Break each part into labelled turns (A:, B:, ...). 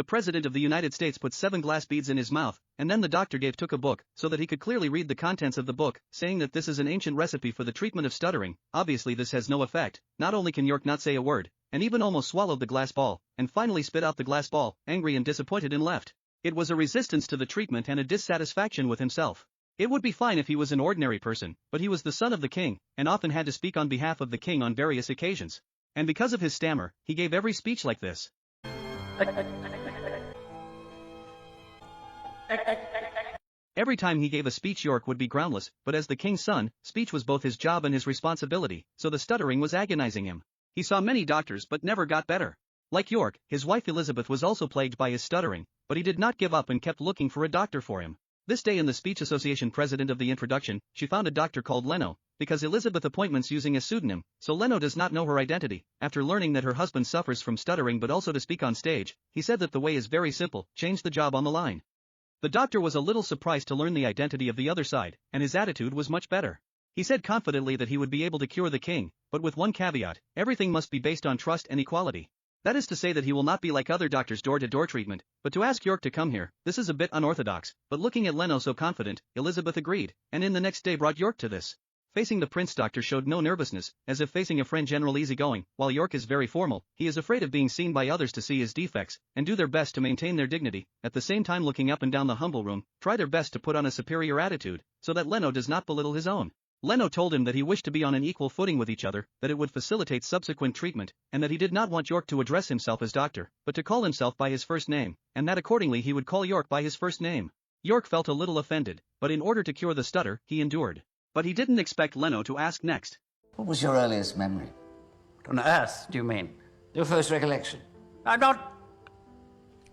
A: The President of the United States put 7 glass beads in his mouth, and then the doctor took a book, so that he could clearly read the contents of the book, saying that this is an ancient recipe for the treatment of stuttering. Obviously this has no effect. Not only can York not say a word, and even almost swallowed the glass ball, and finally spit out the glass ball, angry and disappointed and left. It was a resistance to the treatment and a dissatisfaction with himself. It would be fine if he was an ordinary person, but he was the son of the king, and often had to speak on behalf of the king on various occasions. And because of his stammer, he gave every speech like this. Every time he gave a speech York would be groundless, but as the king's son, speech was both his job and his responsibility, so the stuttering was agonizing him. He saw many doctors but never got better. Like York, his wife Elizabeth was also plagued by his stuttering, but he did not give up and kept looking for a doctor for him. This day in the Speech Association president of the introduction, she found a doctor called Leno, because Elizabeth appointments using a pseudonym, so Leno does not know her identity. After learning that her husband suffers from stuttering but also to speak on stage, he said that the way is very simple, change the job on the line. The doctor was a little surprised to learn the identity of the other side, and his attitude was much better. He said confidently that he would be able to cure the king, but with one caveat, everything must be based on trust and equality. That is to say that he will not be like other doctors' door-to-door treatment, but to ask York to come here. This is a bit unorthodox, but looking at Leno so confident, Elizabeth agreed, and in the next day brought York to this. Facing the prince, doctor showed no nervousness, as if facing a friend, general easygoing. While York is very formal, he is afraid of being seen by others to see his defects, and do their best to maintain their dignity, at the same time looking up and down the humble room, try their best to put on a superior attitude, so that Leno does not belittle his own. Leno told him that he wished to be on an equal footing with each other, that it would facilitate subsequent treatment, and that he did not want York to address himself as doctor, but to call himself by his first name, and that accordingly he would call York by his first name. York felt a little offended, but in order to cure the stutter, he endured. But he didn't expect Leno to ask next.
B: What was your earliest memory?
C: On Earth, do you mean?
B: Your first recollection?
C: I'm not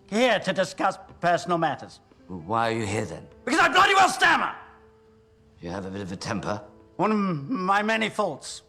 C: here to discuss personal matters.
B: Well, why are you here then?
C: Because I bloody well stammer!
B: You have a bit of a temper.
C: One of my many faults.